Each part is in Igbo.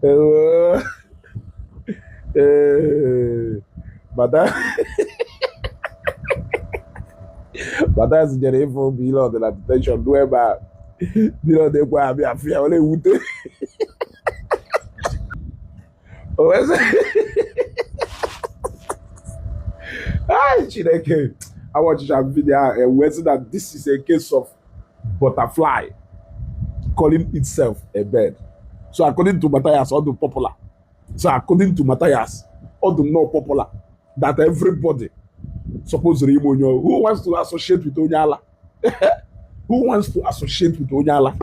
Uh, but that but that's the info below the attention do about below the kwa be afia ole wute. Oh, is it? Ah, Chineke. I want you to have video and we see that this is a case of butterfly calling itself a bird. So according to Matthias, all the popular. So according to Matthias, all the not popular, that everybody supposedly who wants to associate with Onyala? Who wants to associate with Onyala?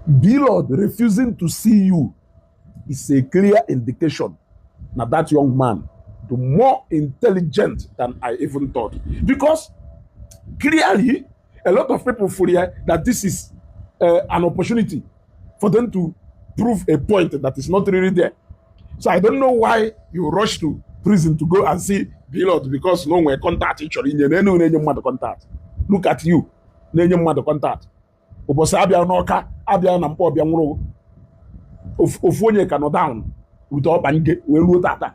Blord refusing to see you is a clear indication that that young man the more intelligent than I even thought. Because clearly, a lot of people feel that this is an opportunity for them to prove a point that is not really there. So I don't know why you rush to prison to go and see Blord because no one contact each other. No contact. Look at you. No contact. Obosa abia n'Awka abia na Mpo abia nwuru. Ofu onye ka no down with all bange we ruo tata.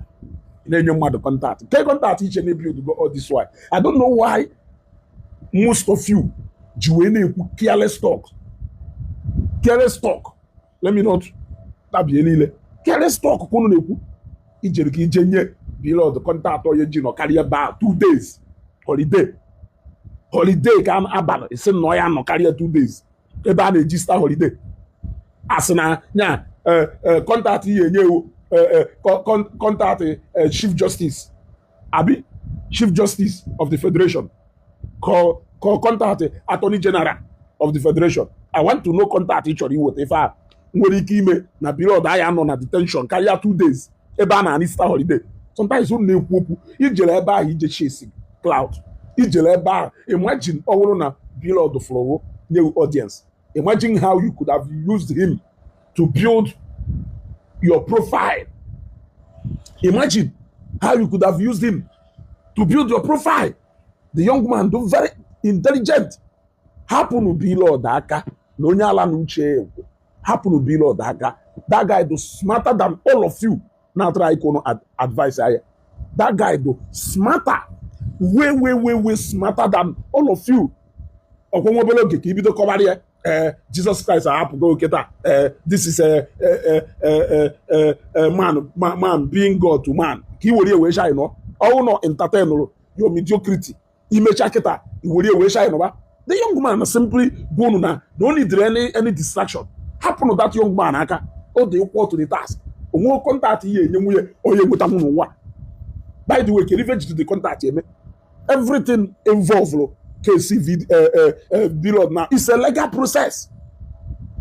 No contact. Take contact each and every to go all this way. I don't know why most of you careless talk. Careless talk. Let me not tabi elile. Careless talk kono neku. Ijeriki ijenye Blord contact or yeji no carry ba 2 days. Holiday. Holiday can abana. It's no ya no carry 2 days. Ebe a register holiday. Asina nya contact yenye contact Chief Justice Abi, Chief Justice of the Federation. Call contact Attorney General of the Federation. I want to know contact each other with if I kime na Blord I am on a detention carry 2 days. Eba na Easter holiday. Sometimes you na-ekwu ijele ebe ahụ ije chasing cloud. Ijele ebe ahụ imagine ọwụrụ na Blord flow new audience. Imagine how you could have used him to build your profile. Imagine how you could have used him to build your profile. The young man, though very intelligent, happen to be Blord aka. No nyala nuche. Happen to be Blord aka. That guy though smarter than all of you. Now try to advise I. That guy though smarter, way smarter than all of you. Jesus Christ, I have to go get that. This is a man being God to man. He will wish I know. Oh no, entertain your mediocrity. Image aketa. He will wish I know. The young man simply go na. Don't need any distraction. Happen to that young man aka. Oh, they equal to the task. Omo contact here. By the way, can you to the contact here? Everything involved. KC Blord now. It's a legal process.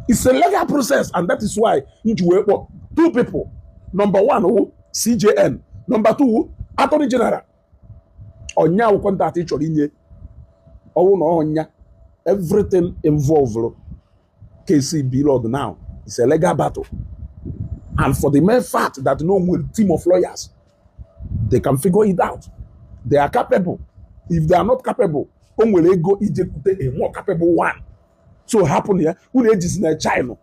It's a legal process, and that is why two people. Number one, CJN. Number two, Attorney General. Onya will contact each other. Oh no, Onya. Everything involved KC Blord now. It's a legal battle. And for the mere fact that no team of lawyers, they can figure it out. They are capable. If they are not capable, will go ejecute a more capable one. So happen here, who is in a China?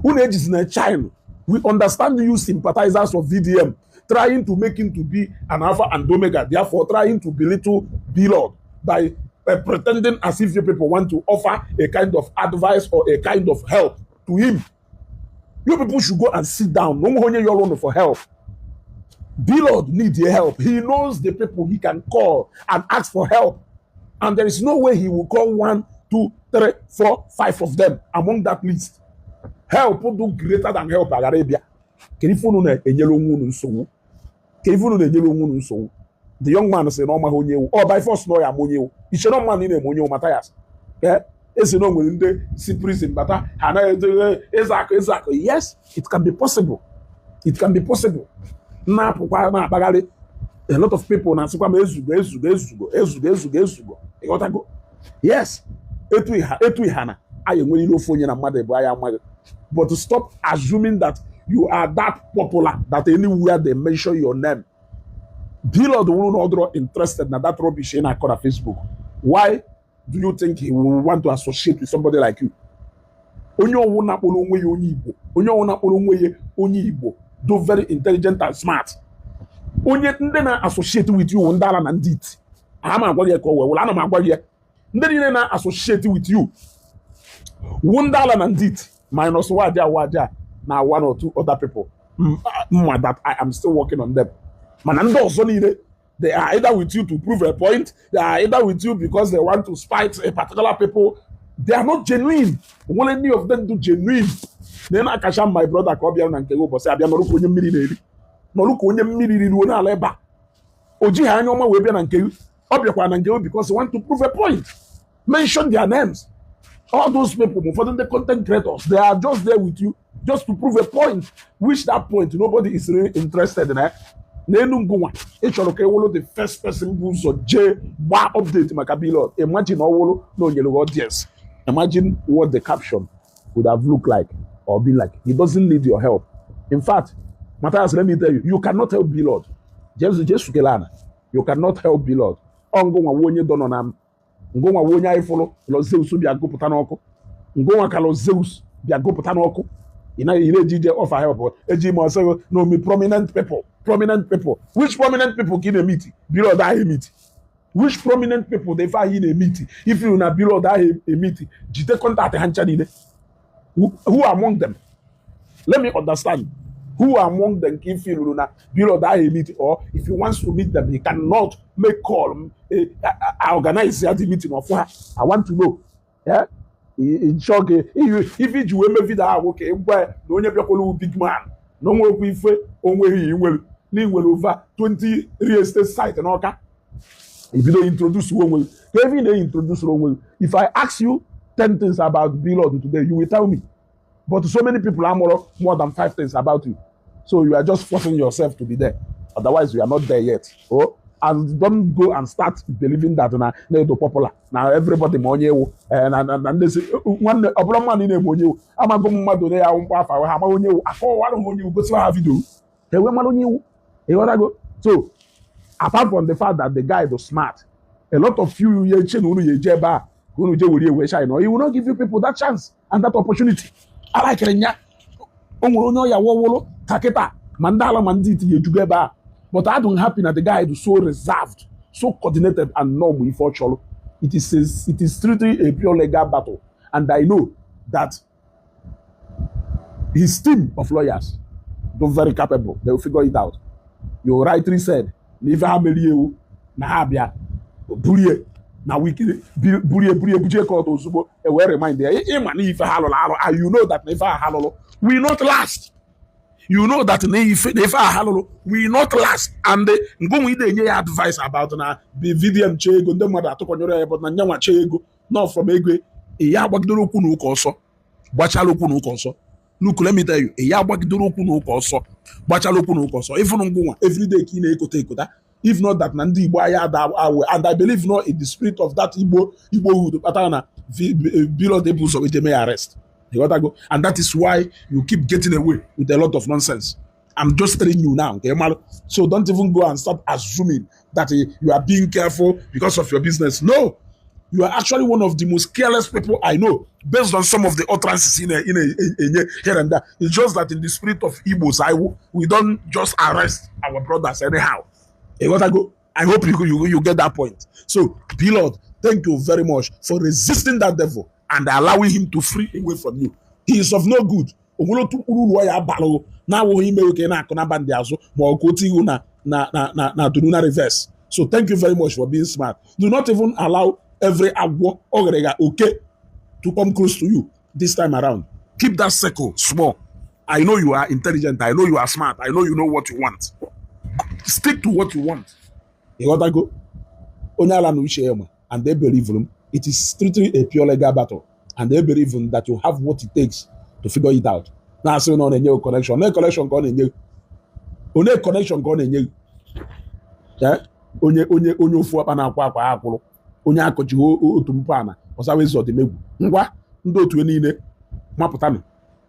Who is in a China? We understand you sympathizers of VDM trying to make him to be an alpha and omega, therefore trying to belittle Blord by pretending as if you people want to offer a kind of advice or a kind of help to him. You people should go and sit down. No more you're running for help. Blord needs your help. He knows the people he can call and ask for help. And there is no way he will call 1, 2, 3, 4, 5 of them among that list. Help will do greater than help Arabia. Can you follow a yellow moon so? Can you follow the yellow moon so? The young man said, "No, my honey, or by force lawyer money. He should not man in a money, Mathias. Yeah, it's no willing to see prison, but Ezeaku. Yes, it can be possible. It can be possible. Now, a lot of people now say, Ezeugo. You got to go. Yes, but to stop assuming that you are that popular that anywhere they mention your name, Blord will not draw interested in that rubbish in our Facebook. Why do you think he will want to associate with somebody like you? onye ọwụ na-akpọrọ onwe ya onye Igbo, onye ọwụ na-akpọrọ onwe ya onye Igbo do very intelligent and smart. Onye ndị na-associate with you ndị ala na ndị iti, ama agwa gị ka o wee wụla, ana m agwa gị ndị niile na-associate with you ndị ala na ndị iti minus wadia na one or two other people that I am still working on them. Mana ndị ọzọ niile, they are either with you to prove a point, they are either with you because they want to spite a particular people. They are not genuine. Won't any of them do genuine? Then I catch my brother ka ọ bịa na nke gị ụbọchị abịa nọrọ ka onye mmiri na-eri, nọrọ ka onye mmiri riri onye ala ebe a. O jighị anya ọma wee bịa na nke gị, ọ bịakwa na nke gị because they want to prove a point. Mention their names. All those people, for the content creators, they are just there with you just to prove a point, which that point nobody is really interested in. The first person who's a J update Blord. Imagine all no yellow audience. Imagine what the caption would have looked like or been like. He doesn't need your help. In fact, Mathias, let me tell you, you cannot help Blord. You cannot help Blord. Ngonwa wonya ifolo lo Zeus bia gopụta n'ọkụ. Ngonwa ka lo Zeus bia gopụta n'ọkụ. Ina ile jije offer help. Eji mo say no me prominent people. Which prominent people can meet? Blord that meet. Which prominent people they find in a meeting? If you na Blord that a meeting, jite contact hancha ni. Who among them? Let me understand. Who among them can feel na Blord that a meeting, or if he wants to meet them, he cannot make call. I organize the meeting of her. I want to know. Yeah, in shock. If you will make that okay, where no one people big man, no more if only he will over 20 real estate site and all that. If you don't introduce one, Kevin, they introduce one. If I ask you 10 things about Blord today, you will tell me. But so many people are more than 5 things about you. So you are just forcing yourself to be there. Otherwise, you are not there yet. Oh. And don't go and start believing that now they're popular. Now everybody money and they say one a problem man in a money. I'm a good mother there. I'm on you. I call one on you. Go to have you. They were on you. You want to go? So apart from the fact that the guy is smart, a lot of you he will not give you people that chance and that opportunity. I like it. Mandala manditi. But I don't happen that the guy is so reserved, so coordinated and normal for Cholo. It is strictly a pure legal battle. And I know that his team of lawyers, they're very capable. They will figure it out. You rightly said, never have a Nahabia, Burie, now we Burie court also a well reminder. You know that never hallow will not last. You know that we not last, and go with the advice about the video chego, the mother took on your but Nanya chego, not from Egwe, a yabakdoro kuno koso, Bachalo kuno koso. Look, let me tell you, a yabakdoro kuno koso, Bachalo kuno koso. If you go every day, kine take that. If not that Nandi Boya, and I believe not in the spirit of that Igbo would patana, below the bus of it may arrest. You gotta go, and that is why you keep getting away with a lot of nonsense. I'm just telling you now, okay, so don't even go and start assuming that you are being careful because of your business. No, you are actually one of the most careless people I know, based on some of the utterances in here and there. It's just that in the spirit of Igbos, we don't just arrest our brothers anyhow. You gotta go. I hope you get that point. So, Blord, thank you very much for resisting that devil and allowing him to free away from you. He is of no good. Now he may reverse. So thank you very much for being smart. Do not even allow every agwo okay to come close to you this time around. Keep that circle small. I know you are intelligent. I know you are smart. I know you know what you want. Stick to what you want. You gotta go. And they believe him. It is strictly a pure legal battle, and they believe that you have what it takes to figure it out. Now, so on a new connection, no connection gone in you. Only connection gone in you. Yeah, only for Panaqua, only Akoju to Mpana, was always what the Megu. What? Do to any Mapotami.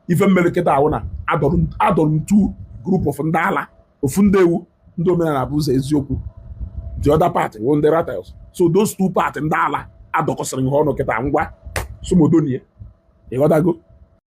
Even Meleketa owner, Adon two group of Ndala, of Fundeu, Domina Mathias Ezeaku. The other party won the rattles. So those two parties Ndala. Adokosring hono keta ngwa sumodonie. You gotta go.